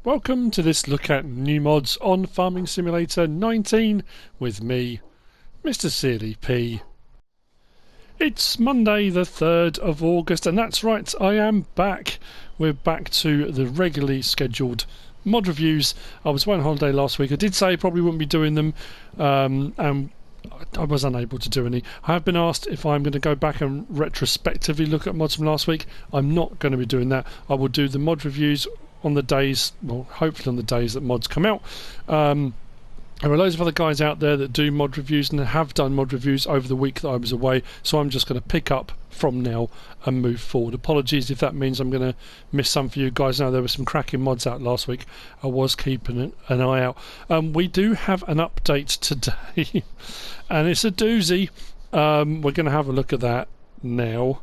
Welcome to this look at new mods on Farming Simulator 19 with me, MrSealyp. It's Monday the 3rd of August and that's right, I am back. We're back to the regularly scheduled mod reviews. I was away on holiday last week. I did say I probably wouldn't be doing them and I was unable to do any. I have been asked if I'm going to go back and retrospectively look at mods from last week. I'm not going to be doing that. I will do the mod reviews on the days, well, hopefully on the days that mods come out. There are loads of other guys out there that do mod reviews and have done mod reviews over the week that I was away, so I'm just going to pick up from now and move forward. Apologies if that means I'm going to miss some for you guys. Now there were some cracking mods out last week. I was keeping an eye out. We do have an update today and it's a doozy. We're going to have a look at that now.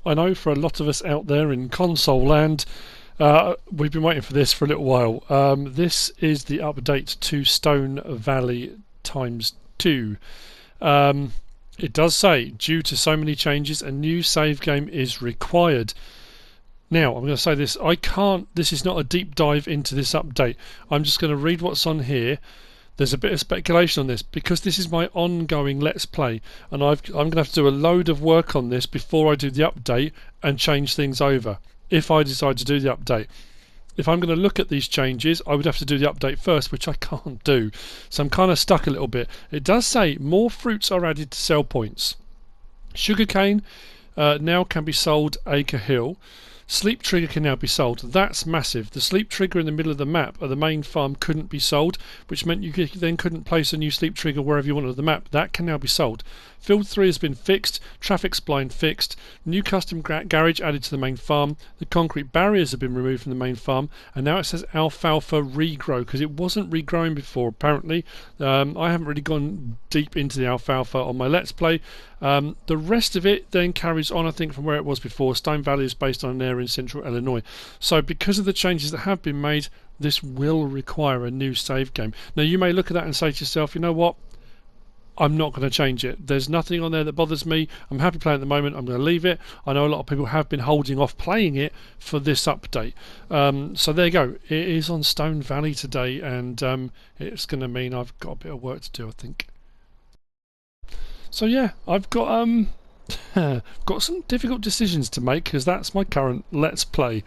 I know for a lot of us out there in console land, we've been waiting for this for a little while. This is the update to Stone Valley ×2. It does say, due to so many changes, a new save game is required. Now, I'm going to say this, this is not a deep dive into this update. I'm just going to read what's on here. There's a bit of speculation on this because this is my ongoing Let's Play and I'm going to have to do a load of work on this before I do the update and change things over. If I decide to do the update. If I'm going to look at these changes, I would have to do the update first, which I can't do. So I'm kind of stuck a little bit. It does say more fruits are added to sell points. Sugarcane now can be sold acre hill. Sleep trigger can now be sold. That's massive. The sleep trigger in the middle of the map at the main farm couldn't be sold, which meant you then couldn't place a new sleep trigger wherever you wanted on the map. That can now be sold. Field 3 has been fixed, traffic spline fixed, new custom garage added to the main farm, the concrete barriers have been removed from the main farm, and now it says alfalfa regrow, because it wasn't regrowing before apparently. I haven't really gone deep into the alfalfa on my Let's Play. The rest of it then carries on, I think, from where it was before. Stone Valley is based on an area in Central Illinois. So because of the changes that have been made, this will require a new save game. Now you may look at that and say to yourself, you know what? I'm not going to change it. There's nothing on there that bothers me. I'm happy playing at the moment. I'm going to leave it. I know a lot of people have been holding off playing it for this update. So there you go. It is on Stone Valley today, and it's going to mean I've got a bit of work to do, I think. So yeah, I've got got some difficult decisions to make because that's my current Let's Play.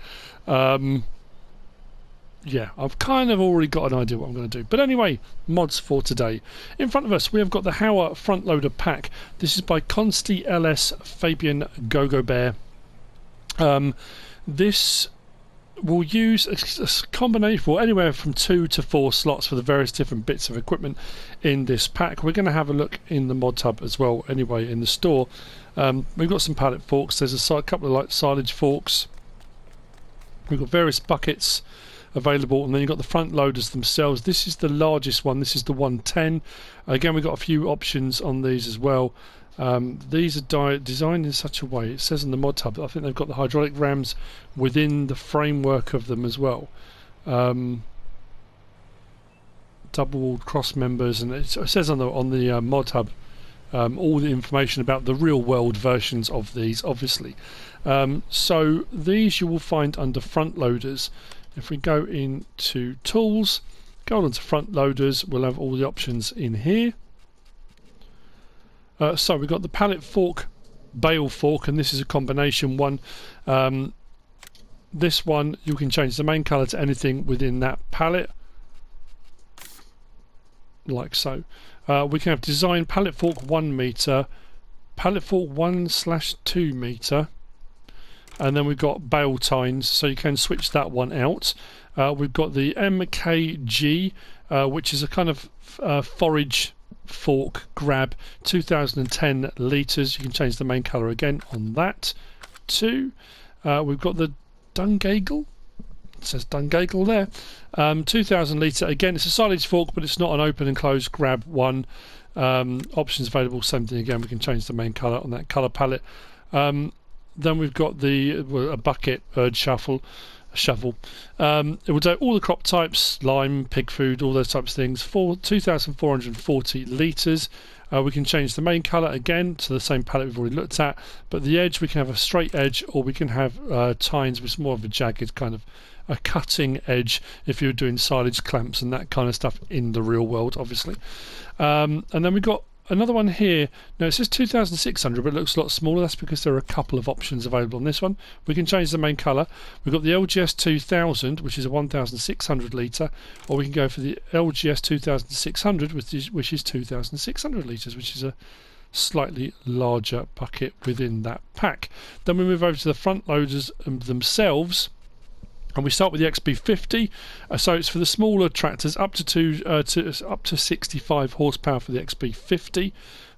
Yeah, I've kind of already got an idea what I'm going to do. But anyway, mods for today. In front of us, we have got the Hauer Frontloader pack. This is by Konstii.ls, Fabian, Gogobear. This will use a combination, well, anywhere from 2 to 4 slots for the various different bits of equipment in this pack. We're going to have a look in the Modhub as well, anyway, in the store. We've got some pallet forks. There's a couple of like silage forks. We've got various buckets available, and then you've got the front loaders themselves. This is the largest one. This is the 110. Again, we've got a few options on these as well. These are designed in such a way, it says in the Modhub, I think they've got the hydraulic rams within the framework of them as well. Double-walled cross members, and it says on the Modhub all the information about the real-world versions of these, obviously. So these you will find under front loaders. If we go into tools, go on to front loaders, we'll have all the options in here. So we've got the pallet fork, Bale fork, and this is a combination one. This one you can change the main colour to anything within that pallet, like so. We can have design pallet fork 1 meter, pallet fork 1/2 meter. And then we've got bale tines, so you can switch that one out. We've got the MKG, which is a kind of forage fork grab, 2010 litres. You can change the main colour again on that too. We've got the Dungagle. It says Dungagle there. 2000 litre. Again, it's a silage fork, but it's not an open and closed grab one. Options available, same thing again. We can change the main colour on that colour palette. Then we've got a bucket urge shuffle. a shovel. It will do all the crop types, lime, pig food, all those types of things, for 2,440 litres. We can change the main colour again to the same palette we've already looked at, but the edge we can have a straight edge, or we can have tines with more of a jagged kind of a cutting edge if you're doing silage clamps and that kind of stuff in the real world, obviously. And then we've got another one here. Now it says 2,600, but it looks a lot smaller. That's because there are a couple of options available on this one. We can change the main colour. We've got the LGS 2000, which is a 1,600 litre, or we can go for the LGS 2600, which is 2,600 litres, which is a slightly larger bucket within that pack. Then we move over to the front loaders themselves. And we start with the XB50, so it's for the smaller tractors up to 65 horsepower for the XB50,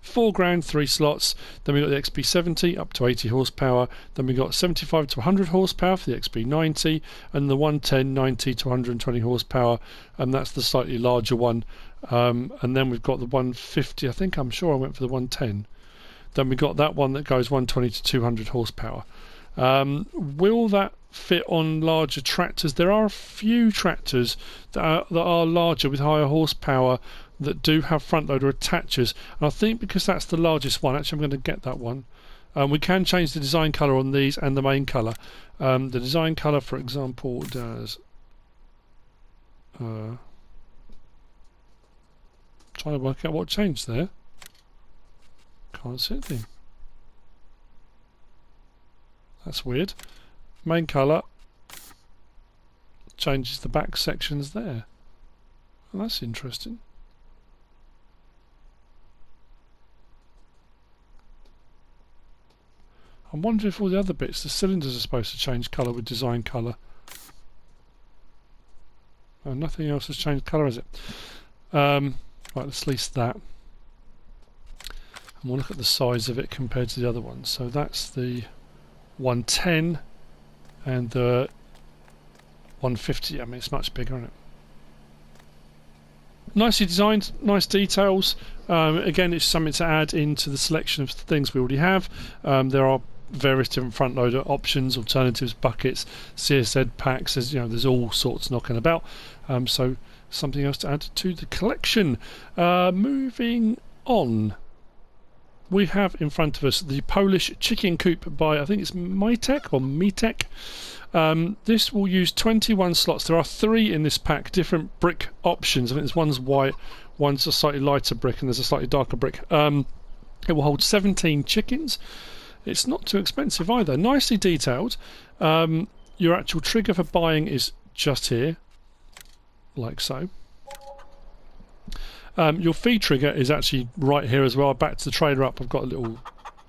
£4,000, 3 slots. Then we got the XB70 up to 80 horsepower. Then we got 75 to 100 horsepower for the XB90, and the 110 90 to 120 horsepower, and that's the slightly larger one. And then we've got the 150. I'm sure I went for the 110. Then we got that one that goes 120 to 200 horsepower. Will that fit on larger tractors? There are a few tractors that are larger with higher horsepower that do have front loader attachers, and I think because that's the largest one, actually I'm going to get that one. We can change the design colour on these and the main colour. The design colour, for example, does trying to work out what changed there. Can't see anything. That's weird. Main colour changes the back sections there. Well, that's interesting. I'm wondering if all the other bits, the cylinders are supposed to change colour with design colour. Oh, nothing else has changed colour, is it? Right, let's lease that. And we'll look at the size of it compared to the other ones. So that's the 110 and the 150. I mean, it's much bigger, isn't it? Nicely designed, nice details. Again, it's something to add into the selection of things we already have. There are various different front loader options, alternatives, buckets, CSZ packs. There's all sorts knocking about. So something else to add to the collection. Moving on. We have in front of us the Polish chicken coop by, I think it's Mietek or Mietek. This will use 21 slots. There are 3 in this pack, different brick options. I think there's one's white, one's a slightly lighter brick, and there's a slightly darker brick. It will hold 17 chickens. It's not too expensive either. Nicely detailed. Your actual trigger for buying is just here, like so. Your feed trigger is actually right here as well. I backed the trailer up. I've got a little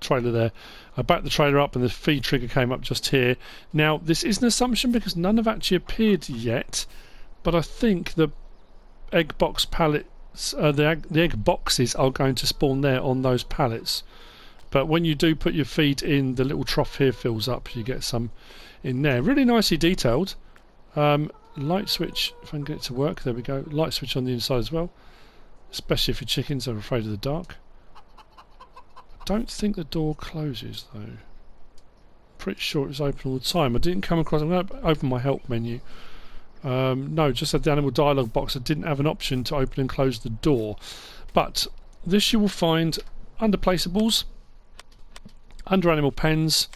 trailer there. I backed the trailer up and the feed trigger came up just here. Now, this is an assumption because none have actually appeared yet, but I think the egg box pallets, the egg boxes are going to spawn there on those pallets. But when you do put your feed in, the little trough here fills up. You get some in there. Really nicely detailed. Light switch, if I can get it to work. There we go. Light switch on the inside as well. Especially if your chickens are afraid of the dark. I don't think the door closes though. Pretty sure it's open all the time. I didn't come across. I'm going to open my help menu. No, just at the animal dialogue box. I didn't have an option to open and close the door. But this you will find under placeables, under animal pens.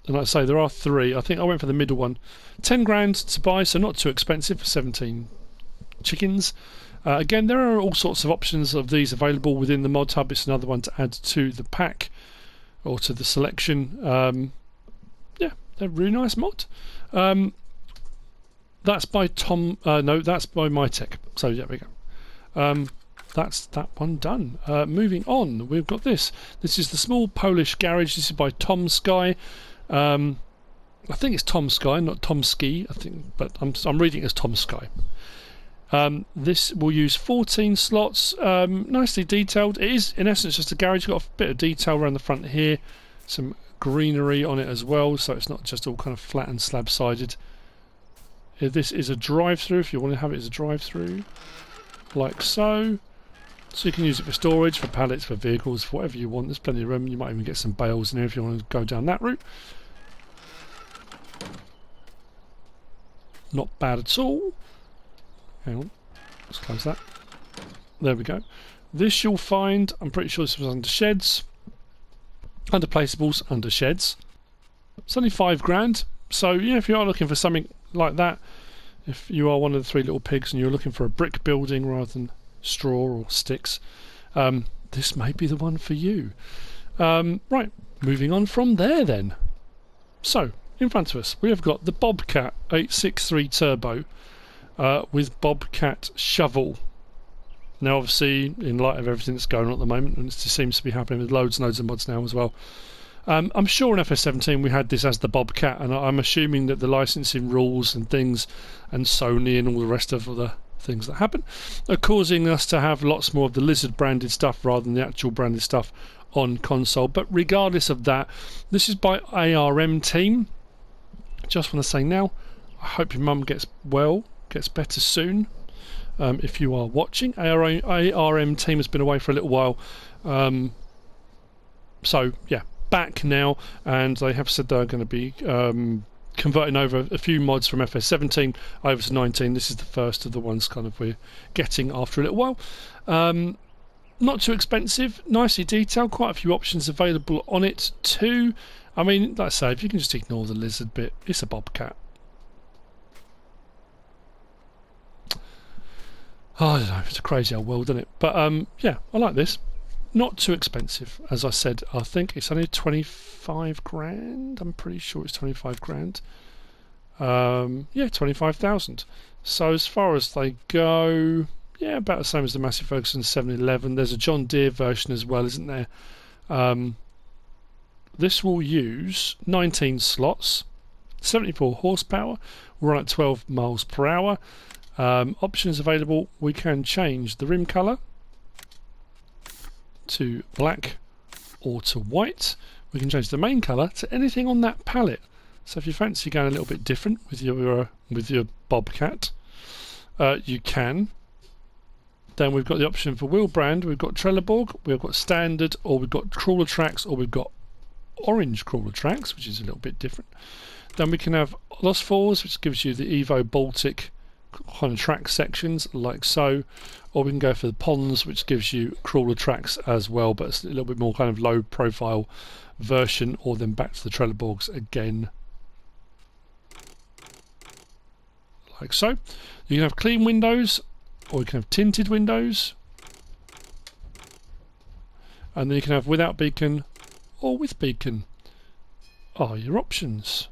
And like I say, there are 3. I think I went for the middle one. £10,000 to buy, so not too expensive for 17 chickens. Again, there are all sorts of options of these available within the Modhub. It's another one to add to the pack or to the selection. Yeah, they're a really nice mod. That's by that's by Mietek. So there we go. That's that one done. Moving on, we've got this. This is the small Polish garage. This is by TomSky. I think it's TomSky, not TomSky. I think, but I'm reading it as TomSky. This will use 14 slots, nicely detailed. It is in essence just a garage. You've got a bit of detail around the front here, some greenery on it as well, so it's not just all kind of flat and slab sided. This is a drive-through if you want to have it as a drive-through, like so. So you can use it for storage, for pallets, for vehicles, for whatever you want. There's plenty of room. You might even get some bales in here if you want to go down that route. Not bad at all. Hang on, let's close that. There we go. This you'll find, I'm pretty sure this was under sheds. Under placeables, under sheds. It's only £5 grand. So yeah, if you are looking for something like that, if you are one of the three little pigs and you're looking for a brick building rather than straw or sticks, this may be the one for you. Right, moving on from there then. So, in front of us, we have got the Bobcat 863 Turbo with Bobcat shovel. Now, obviously, in light of everything that's going on at the moment, and it just seems to be happening with loads and loads of mods now as well, I'm sure in FS17 we had this as the Bobcat, and I'm assuming that the licensing rules and things, and Sony and all the rest of the things that happen, are causing us to have lots more of the Lizard branded stuff rather than the actual branded stuff on console. But regardless of that, this is by ARM team. Just want to say now, I hope your mum gets better soon. If you are watching, ARM team has been away for a little while, so yeah, back now, and they have said they're going to be converting over a few mods from FS17 over to 19. This is the first of the ones kind of we're getting after a little while. Not too expensive, nicely detailed, quite a few options available on it too. I mean, like I say, if you can just ignore the lizard bit, it's a Bobcat. Oh, I don't know, it's a crazy old world, isn't it? But yeah, I like this. Not too expensive, as I said. I think it's only 25 grand. I'm pretty sure it's 25 grand. Yeah, 25,000. So as far as they go, yeah, about the same as the Massey Ferguson 711. There's a John Deere version as well, isn't there? This will use 19 slots, 74 horsepower, run at 12 miles per hour. Options available, we can change the rim colour to black or to white. We can change the main colour to anything on that palette. So if you fancy going a little bit different with your Bobcat, you can. Then we've got the option for wheel brand. We've got Trelleborg, we've got standard, or we've got crawler tracks, or we've got orange crawler tracks, which is a little bit different. Then we can have Lost Falls, which gives you the Evo Baltic kind of track sections like so, or we can go for the Ponds, which gives you crawler tracks as well, but it's a little bit more kind of low profile version, or then back to the Trelleborgs again like so. You can have clean windows, or you can have tinted windows, and then you can have without beacon or with beacon are your options.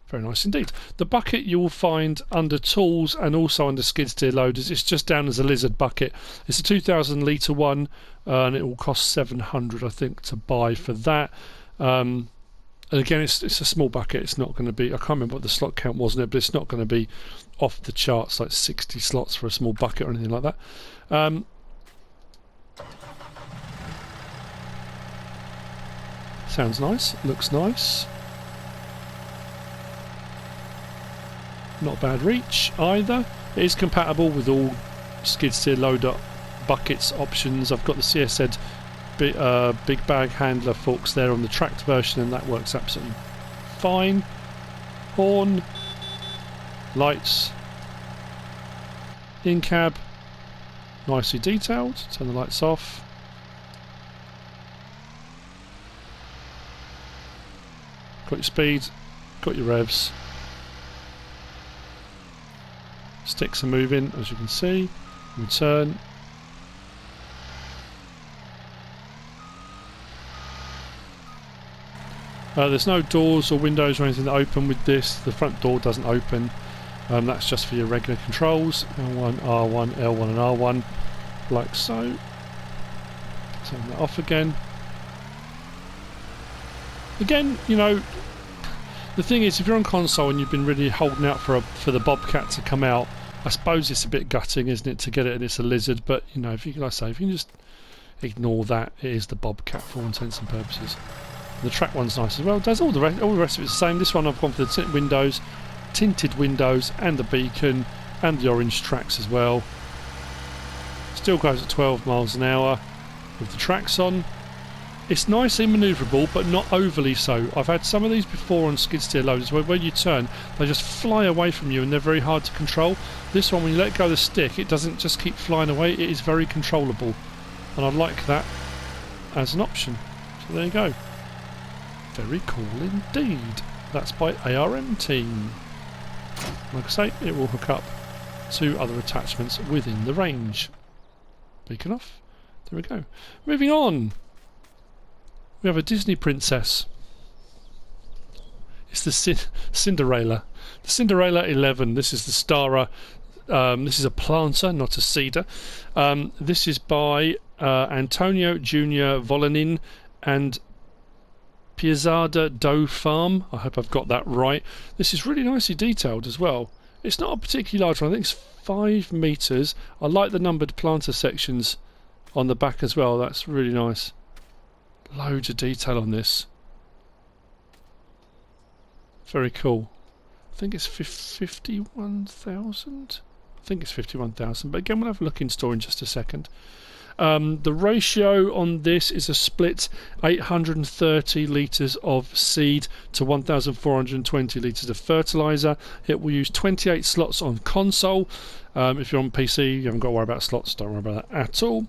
Very nice indeed. The bucket you will find under tools and also under skid steer loaders. It's just down as a lizard bucket. It's a 2,000 litre one, and it will cost 700, I think, to buy for that. And again, it's a small bucket. It's not going to be, I can't remember what the slot count was in it, but it's not going to be off the charts like 60 slots for a small bucket or anything like that. Sounds nice, looks nice. Not bad reach either. It is compatible with all skid steer loader buckets options. I've got the CSZ big bag handler forks there on the tracked version, and that works absolutely fine. Horn, lights, in cab, nicely detailed. Turn the lights off. Got your speed, got your revs. Sticks are moving, as you can see. Return. There's no doors or windows or anything that open with this. The front door doesn't open. That's just for your regular controls. L1, R1, L1 and R1, like so. Turn that off again. Again, you know, the thing is, if you're on console and you've been really holding out for the Bobcat to come out, I suppose it's a bit gutting, isn't it, to get it and it's a lizard, but you know, if you, like I say, if you can just ignore that, it is the Bobcat for all intents and purposes. The track one's nice as well. Does all the rest of it's the same. This one I've gone for the tinted windows and the beacon and the orange tracks as well. Still goes at 12 miles an hour with the tracks on. It's nicely manoeuvrable, but not overly so. I've had some of these before on skid steer loaders where when you turn, they just fly away from you and they're very hard to control. This one, when you let go of the stick, it doesn't just keep flying away, it is very controllable. And I like that as an option. So there you go. Very cool indeed. That's by ARM Team. Like I say, it will hook up to other attachments within the range. Beacon off. There we go. Moving on. We have a Disney princess. It's the Cinderela. The Cinderela 11. This is the Stara. This is a planter, not a cedar. This is by Antonio Jr. Volanin and Piazada Doe Farm. I hope I've got that right. This is really nicely detailed as well. It's not a particularly large one. I think it's 5 metres. I like the numbered planter sections on the back as well. That's really nice. Loads of detail on this. Very cool. I think it's 51,000. I think it's 51,000. But again, we'll have a look in store in just a second. The ratio on this is a split 830 litres of seed to 1,420 litres of fertiliser. It will use 28 slots on console. If you're on PC, you haven't got to worry about slots. Don't worry about that at all.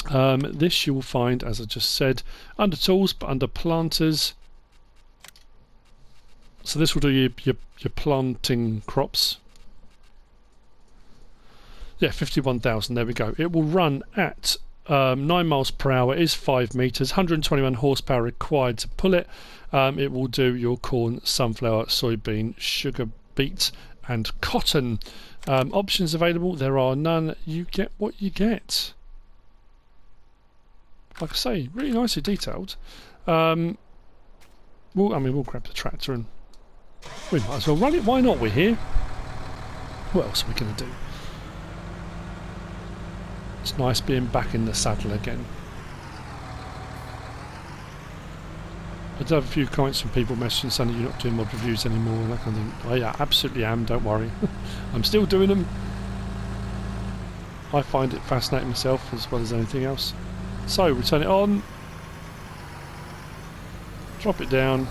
This you will find, as I just said, under tools, but under planters. So this will do your planting crops. Yeah, 51,000, there we go. It will run at 9 miles per hour, it is 5 metres, 121 horsepower required to pull it. It will do your corn, sunflower, soybean, sugar beet and cotton. Options available, there are none. You get what you get. Like I say, really nicely detailed. We'll grab the tractor and we might as well run it. Why not? We're here. What else are we going to do? It's nice being back in the saddle again. I do have a few comments from people messaging saying you're not doing mod reviews anymore and that kind of thing. Oh yeah, absolutely am, don't worry. I'm still doing them. I find it fascinating myself as well as anything else. So we turn it on, drop it down,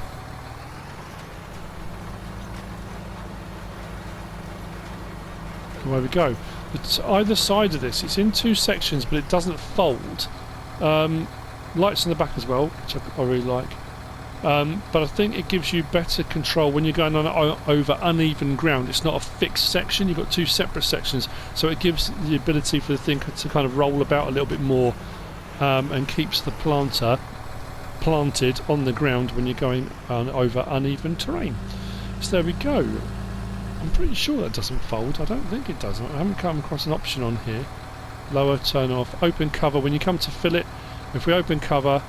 and away we go. It's either side of this, it's in 2 sections but it doesn't fold. Lights on the back as well, which I really like. But I think it gives you better control when you're going on over uneven ground. It's not a fixed section, you've got 2 separate sections, so it gives the ability for the thing to kind of roll about a little bit more. And keeps the planter planted on the ground when you're going over uneven terrain. So there we go. I'm pretty sure that doesn't fold. I don't think it does. I haven't come across an option on here. Lower, turn off, open cover. When you come to fill it, if we open cover,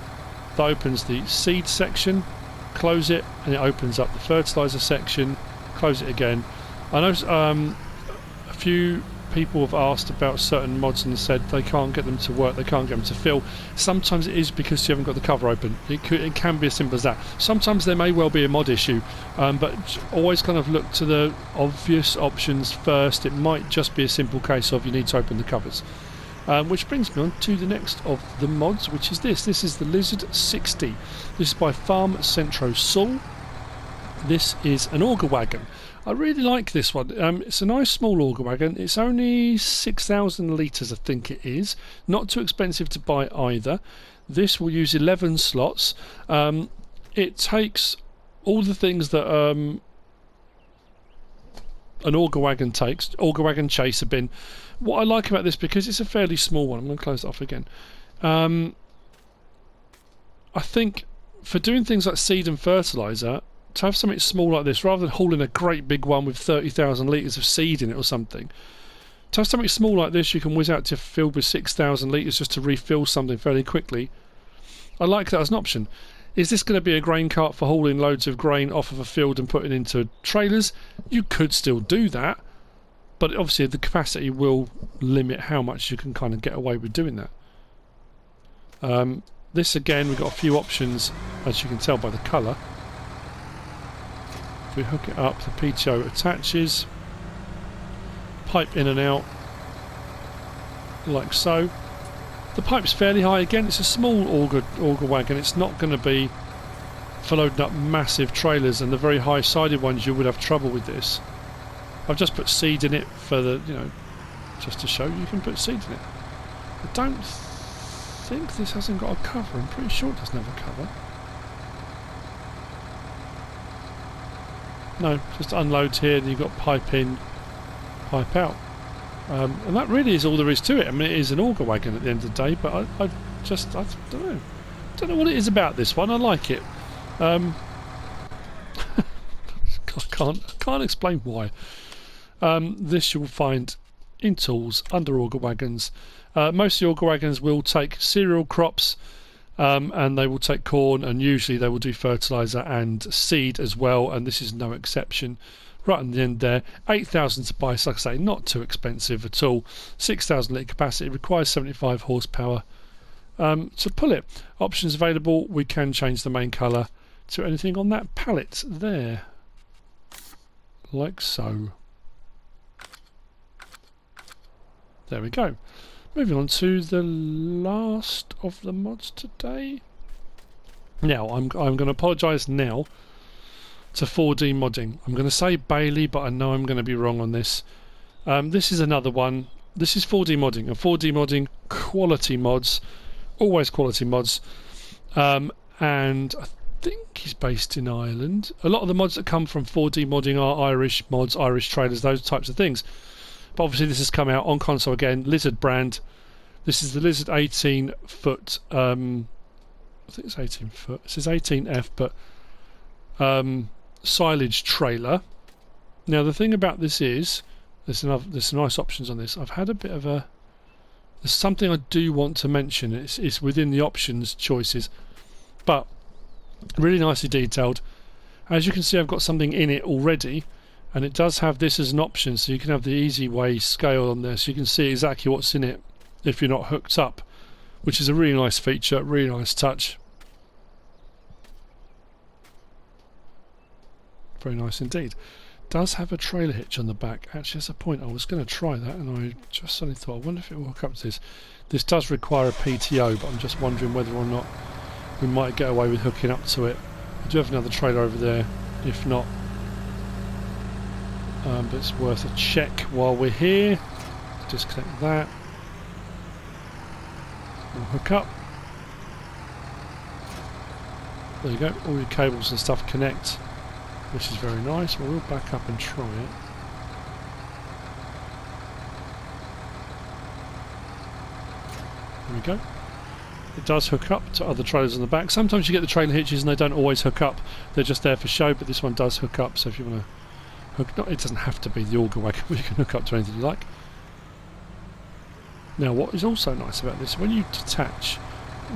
that opens the seed section, close it, and it opens up the fertiliser section, close it again. I know a few people have asked about certain mods and said they can't get them to work, they can't get them to fill. Sometimes it is because you haven't got the cover open. It can be as simple as that. Sometimes there may well be a mod issue, but always kind of look to the obvious options first. It might just be a simple case of you need to open the covers. Which brings me on to the next of the mods, which is this. This is the Lizard 60. This is by Farm Centro Sul. This is an Auger Wagon. I really like this one. It's a nice small Auger Wagon. It's only 6,000 litres, I think it is. Not too expensive to buy either. This will use 11 slots. It takes all the things that an Auger Wagon takes. Auger Wagon chaser bin. What I like about this, because it's a fairly small one, I'm going to close it off again. I think for doing things like seed and fertiliser, to have something small like this, rather than hauling a great big one with 30,000 litres of seed in it or something, to have something small like this you can whiz out to filled with 6,000 litres just to refill something fairly quickly. I like that as an option. Is this going to be a grain cart for hauling loads of grain off of a field and putting into trailers? You could still do that, but obviously the capacity will limit how much you can kind of get away with doing that. This again, we've got a few options, as you can tell by the colour. If we hook it up, the PTO attaches, pipe in and out, like so. The pipe's fairly high. Again, it's a small auger wagon. It's not going to be for loading up massive trailers, and the very high-sided ones you would have trouble with this. I've just put seed in it for the, you know, just to show you can put seed in it. I don't think this hasn't got a cover. I'm pretty sure it doesn't have a cover. No, just unloads here, and you've got pipe in, pipe out. And that really is all there is to it. I mean, it is an auger wagon at the end of the day, but I don't know. Don't know what it is about this one. I like it. I can't explain why. This you'll find in tools under auger wagons. Most of the auger wagons will take cereal crops, and they will take corn, and usually they will do fertiliser and seed as well, and this is no exception. Right on the end there, 8,000 to buy, so like I say, not too expensive at all. 6,000 litre capacity, requires 75 horsepower to pull it. Options available, we can change the main colour to anything on that pallet there, like so. There we go. Moving on to the last of the mods today. Now, I'm going to apologise now to 4D modding. I'm going to say Bale, but I know I'm going to be wrong on this. This is another one. This is 4D modding, and 4D modding, quality mods, always quality mods. And I think he's based in Ireland. A lot of the mods that come from 4D modding are Irish mods, Irish trailers, those types of things. But obviously this has come out on console again, Lizard brand. This is the Lizard 18 foot, I think it's 18 foot, it says 18F, but silage trailer. Now the thing about this is, there's some nice options on this. I've had a bit of a, there's something I do want to mention. It's within the options choices, but really nicely detailed. As you can see, I've got something in it already, and it does have this as an option, so you can have the easy way scale on there, so you can see exactly what's in it if you're not hooked up, which is a really nice feature, really nice touch. Very nice indeed. Does have a trailer hitch on the back. Actually, that's a point. I was going to try that, and I just suddenly thought, I wonder if it will hook up to this. This does require a PTO, but I'm just wondering whether or not we might get away with hooking up to it. I do have another trailer over there, if not. But it's worth a check while we're here. Disconnect that. We'll hook up. There you go. All your cables and stuff connect, which is very nice. Well, we'll back up and try it. There we go. It does hook up to other trailers on the back. Sometimes you get the trailer hitches and they don't always hook up. They're just there for show, but this one does hook up. So if you want to hook, it doesn't have to be the auger wagon, but you can hook up to anything you like. Now, what is also nice about this, when you detach,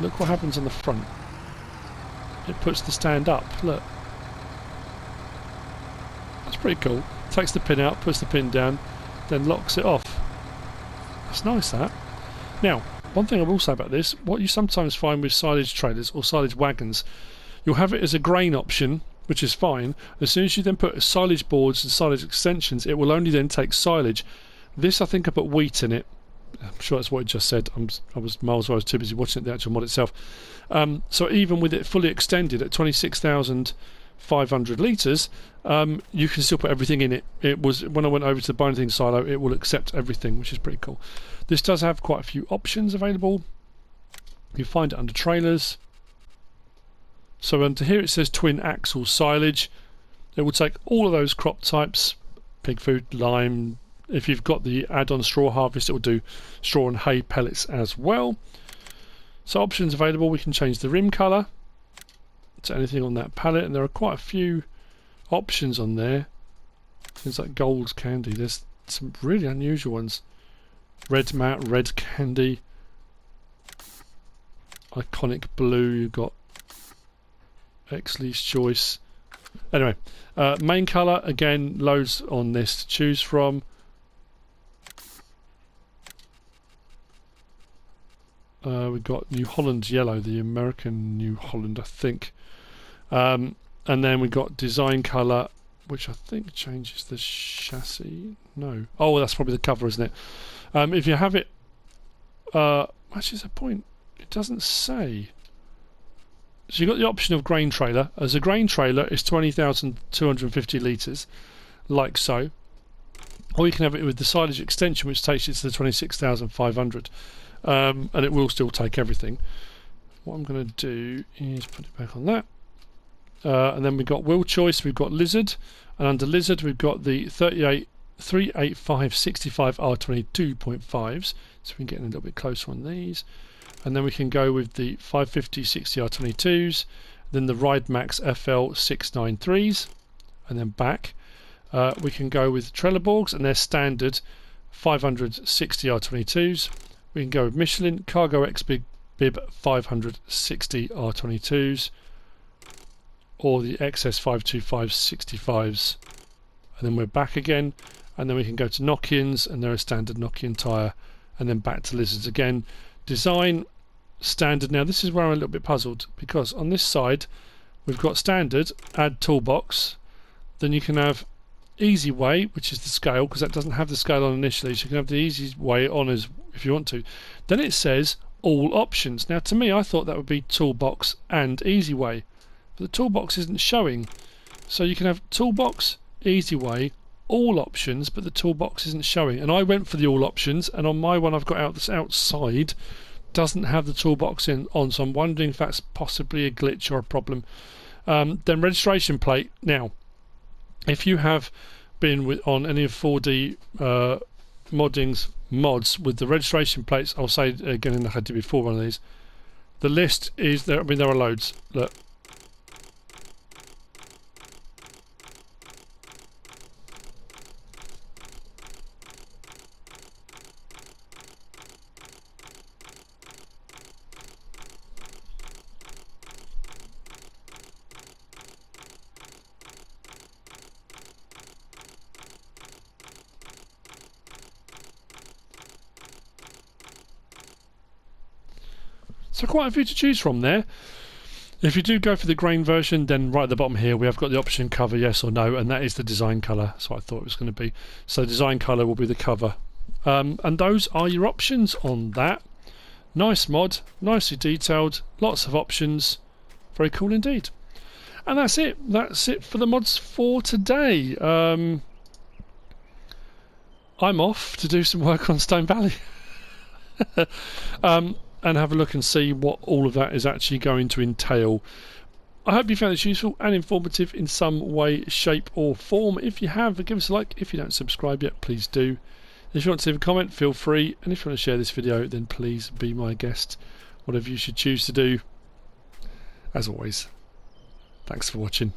look what happens on the front. It puts the stand up. Look. That's pretty cool. Takes the pin out, puts the pin down, then locks it off. That's nice, that. Now, one thing I will say about this, what you sometimes find with silage trailers or silage wagons, you'll have it as a grain option, which is fine. As soon as you then put silage boards and silage extensions, it will only then take silage. This, I think I put wheat in it. I'm sure that's what it just said. I was miles away, I was too busy watching the actual mod itself. So even with it fully extended at 26,500 litres, you can still put everything in it. It was, when I went over to the binding silo, it will accept everything, which is pretty cool. This does have quite a few options available. You find it under trailers. So under here it says twin axle silage. It will take all of those crop types, pig food, lime. If you've got the add-on straw harvest, it will do straw and hay pellets as well. So options available, we can change the rim colour to anything on that pallet, and there are quite a few options on there. Things like gold candy, there's some really unusual ones. Red matte, red candy, iconic blue, you've got Exley's choice. Anyway, main colour, again, loads on this to choose from. We've got New Holland yellow, the American New Holland, I think. And then we've got design colour, which I think changes the chassis. No. Oh, that's probably the cover, isn't it? If you have it... well, Actually, there's a point. It doesn't say. So you've got the option of grain trailer. As a grain trailer, it's 20,250 litres, like so. Or you can have it with the silage extension, which takes you to the 26,500, and it will still take everything. What I'm going to do is put it back on that. And then we've got wheel choice, we've got lizard, and under lizard we've got the 38565 R22.5s, so we can get in a little bit closer on these. And then we can go with the 550 60 R22s, then the Ride Max FL 693s, and then back. We can go with Trelleborgs and their standard 560 R22s. We can go with Michelin Cargo X Bib 560 R22s, or the XS 525 65s. And then we're back again, and then we can go to Nokians, and they're a standard Nokian tyre, and then back to lizards again. Design standard. Now this is where I'm a little bit puzzled, because on this side we've got standard, add toolbox, then you can have easy way, which is the scale, because that doesn't have the scale on initially, so you can have the easy way on as if you want to. Then it says all options. Now to me, I thought that would be toolbox and easy way, but the toolbox isn't showing. So you can have toolbox, easy way, all options, but the toolbox isn't showing. And I went for the all options, and on my one I've got out this outside doesn't have the toolbox on, so I'm wondering if that's possibly a glitch or a problem. Then registration plate. Now, if you have been on any of 4D mods with the registration plates, I'll say again like I did before one of these, the list is there. I mean, there are loads. Look. So quite a few to choose from there. If you do go for the grain version, then right at the bottom here we have got the option cover yes or no, and that is the design colour. That's what I thought it was going to be. So design colour will be the cover. And those are your options on that. Nice mod, nicely detailed, lots of options. Very cool indeed. And that's it. That's it for the mods for today. I'm off to do some work on Stone Valley. And have a look and see what all of that is actually going to entail. I hope you found this useful and informative in some way, shape or form. If you have, give us a like. If you don't subscribe yet, please do. If you want to leave a comment, feel free. And if you want to share this video, then please be my guest. Whatever you should choose to do. As always, thanks for watching.